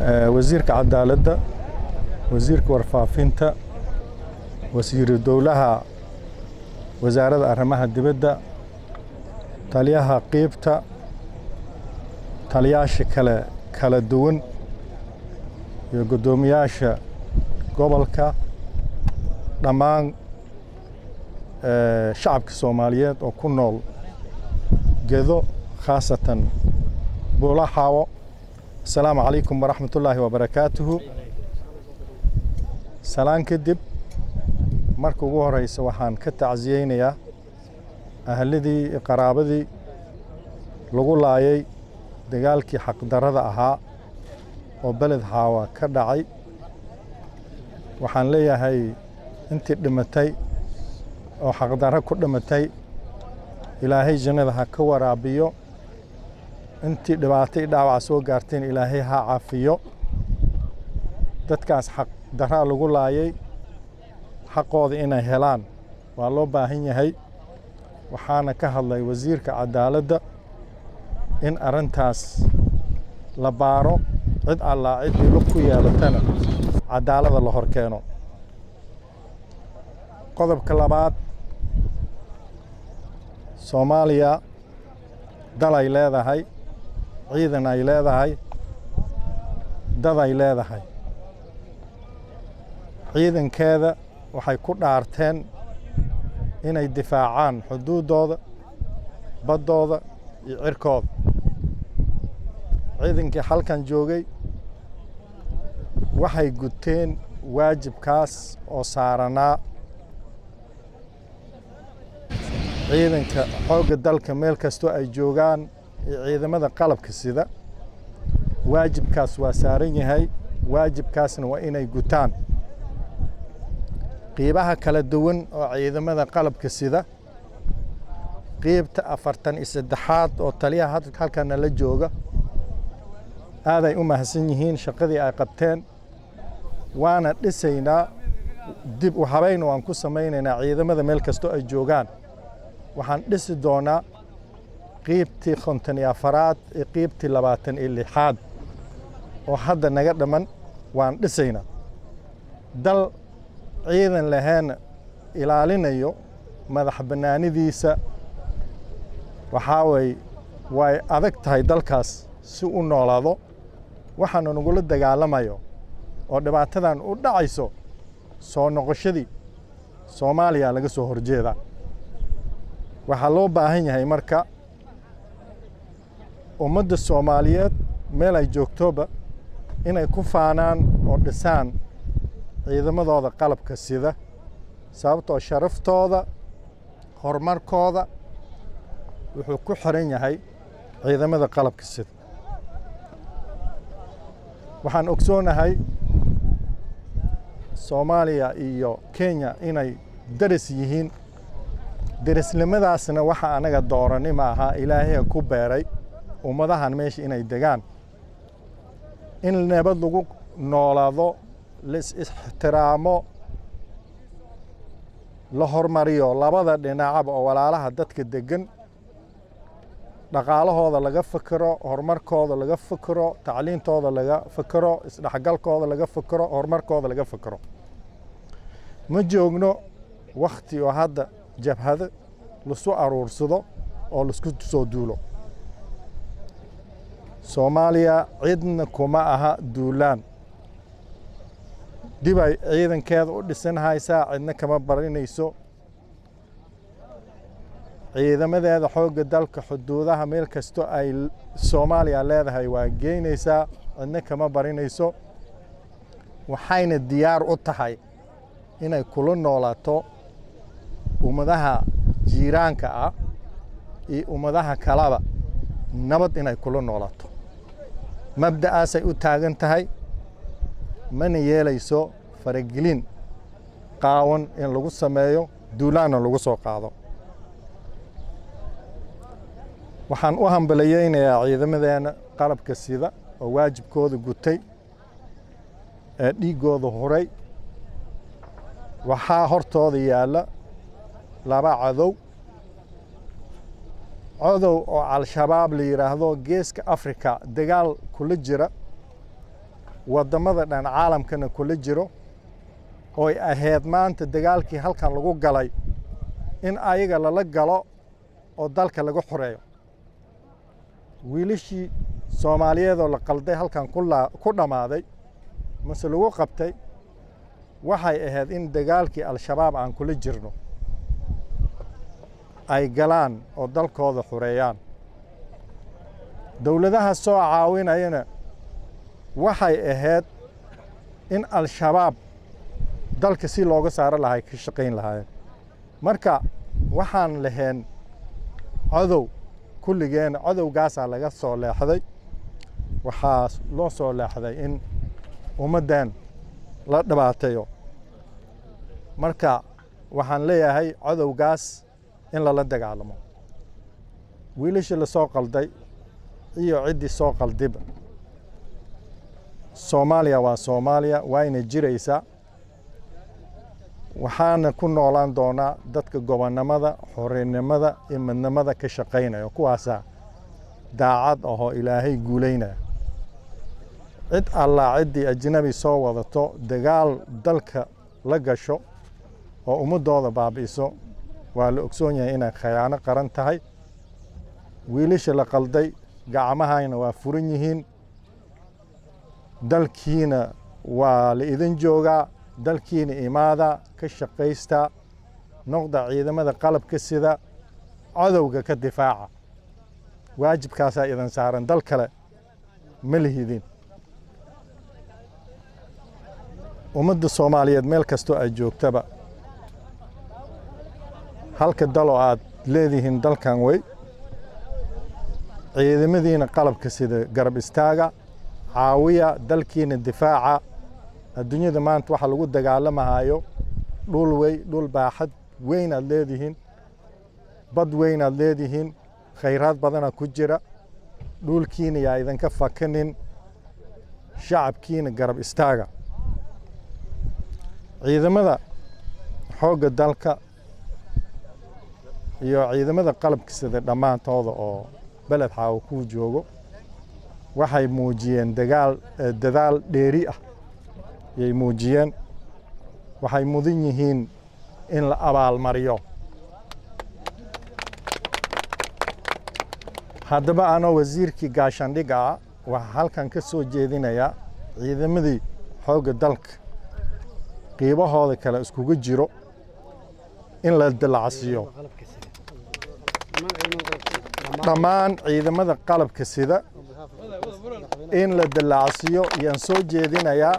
wasiirka cadaaladda, wasiirka warfaafinta, wasiiru dowlaha wasaaradda arrimaha dibadda, taliyaha qaybta, taliyaasha kala duwan iyo guddoomiyaasha gobolka, dhammaan shacabka Soomaaliyeed oo ku nool gedo khaasatan Buulaxaawo. Assalaamu calaykum waraxmatullaahi wabarakaatuhu. Salaan kadib marka ugu horeysa waxaan ka tacsiyeynayaa ahladii iyo qaraabadii lagu laayay dagaalkii xaqdarrada ahaa oo beled Xaawa ka dhacay. Waxaan leeyahay intii dhimatay oo xaqdarro ku dhimatay Ilaahay jannada ha ka waraabiyo, intii dhibaatay dhaawac soo gaarteen Ilaahay ha caafiyo. dadkaas xaqdarra lagu laayay xaqooda inay helaan waa loo baahan yahay. waxaana ka hadlay wasiirka cadaaladda in arrintaas la baaro, cid allaa ciddii lug ku yeelatana cadaaladda la hor keeno. qodobka labaad, Soomaaliya dal ay leedahay, ciidan ay leedahay, dad ay leedahay. ciidankeeda waxay ku dhaarteen inay difaacaan xuduudooda, baddooda iyo cirkooda. ciidankii halkan joogay waxay guteen waajibkaas oo saaranaa. ciidanka xoogga dalka meel kastoo ay joogaan iyo ciidamada qalabka sida waajibkaas waa saaran yahay, waajibkaasna waa inay gutaan. qiibaha kala duwan oo ciidamada qalabka sida qiibta 43aad oo taliyaha halkana la jooga aaday u mahadsan yihiin shaqadii ay qabteen. waana dhisaynaa, dib u habeyn waan ku samaynaynaa ciidamada meel kastoo ay joogaan. waxaan dhisi doonaa qiibtii 54aad iyo qiibtii 26aad oo hadda naga dhamman waan dhisaynaa. dal ciidan lahayn ilaalinayo madax bannaanidiisa waxaa way adag tahay dalkaas si u noolaado. waxaanu nagula dagaalamayo oo dhibaatadan u dhacayso soo noqoshadii Soomaaliya laga soo horjeeda. waxaa loo baahan yahay marka ummadda Soomaaliyeed meel ay joogtoba inay ku faanaan oo dhisaan ciidamadooda qalabka sida, sababtoo sharaftooda, horumarkooda wuxuu ku xiran yahay ciidamada qalabka sida. waxaan ogsoonahay Soomaaliya iyo Kenya inay daris yihiin. darisnimadaasna waxa anaga doorani ma aha, Ilaahay ku beeray ummadahan meesha inay degaan. in nabad lagu noolaado, la ixtiraamo, la hormariyo labada dhinacba oo walaalaha dadka degan. dhaqaalahooda laga fikiro, horumarkooda laga fikiro, tacliintooda laga fikiro, isdhexgalkooda laga fikiro, horumarkooda laga fikiro. ma joogno waqti oo hadda jabhado lasu aruursado oo laisku soo duulo. Soomaaliya cidna kuma aha duulaan. dib ay ciidankeeda u dhisan haysaa, cidna kama barinayso. ciidamadeeda xoogga dalka xuduudaha meel kastoo ay Soomaaliya leedahay waa geynaysaa, cidna kama barinayso. waxayna diyaar u tahay inay kula noolaato ummadaha jiiraanka ah iyo ummadaha kalaba nabad inay kula noolaato. mabda'aasay u taagan tahay, mana yeelayso faragelin qaawan in lagu sameeyo, duulaanna lagu soo qaado. waxaan u hambaliyeynayaa ciidamadeena qalabka sida oo waajibkooda gutay ee dhiigooda huray. waxaa hortooda yaalla laba cadow oo al-shabaab la yiraahdo geeska Afrika dagaal kula jira waddamada dhan caalamkana kula jiro ooy ahayd maanta dagaalkii halkan lagu galay in ayaga lala galo oo dalka laga xoreeyo wiilashii Soomaaliyeed oo la qalday halkan ku dhamaaday mase lagu qabtay waxay ahayd in dagaalkii al-shabaab aan kula jirno ay galaan oo dalkooda xoreeyaan dawladaha soo caawinayana waxay ahayd in al-shabaab dalka si looga saaro lahay ka shaqayn lahaayeen marka waxaan lahayn cadow kulligeena cadowgaasaa laga soo leexday waxaa loo soo leexday in ummaddan la dhibaateeyo marka waxaan leeyahay cadowgaas in lala dagaalamo wiilashii la soo qalday iyo ciddii soo qaldiba Soomaaliya waa Soomaaliya waayna jiraysaa waxaana ku noolaan doonaa dadka gobonnimada xornimada iyo midnimada ka shaqaynaya kuwaasa daacad ahoo ilaahay guuleynaya cid alla ciddii ajnabi soo wadato dagaal dalka la gasho oo ummadooda baabi'iso waa la ogsoon yahay inay khiyaano qaran tahay wiilasha la qalday gacmahayna waa furan yihiin dalkiina waa la idin joogaa dalkiina imaada ka shaqaysta noqda ciidamada qalabka sida cadowga ka difaaca waajibkaasaa idan saaran dal kale ma lihidin ummadda Soomaaliyeed meel kastoo ay joogtaba halka dalo aad leedihiin dalkan way ciidamadiina qalabka sida garab istaaga caawiya dalkiina difaaca adduunyada maanta waxa lagu dagaalamayo dhul baaxad weyn aad leedihiin bad weyn aad leedihiin khayraad badan ku jira dhulkiina yaa idinka fakanin shacabkiina garab istaaga ciidamada xoogga dalka iyo ciidamada qalabka sida dhammaantooda oo beled xaawo ku joogo waxay muujiyeen dadaal dheeri ah yay muujiyeen waxay mudan yihiin in la abaalmariyo haddaba anoo wasiirkii gaashaandhigga waxaa halkan ka soo jeedinayaa ciidamadii xoogga dalka qiibahooda kale iskugu jiro in la dilacsiyo dhammaan ciidamada qalabka sida in la dilacsiyo yaan soo jeedinayaa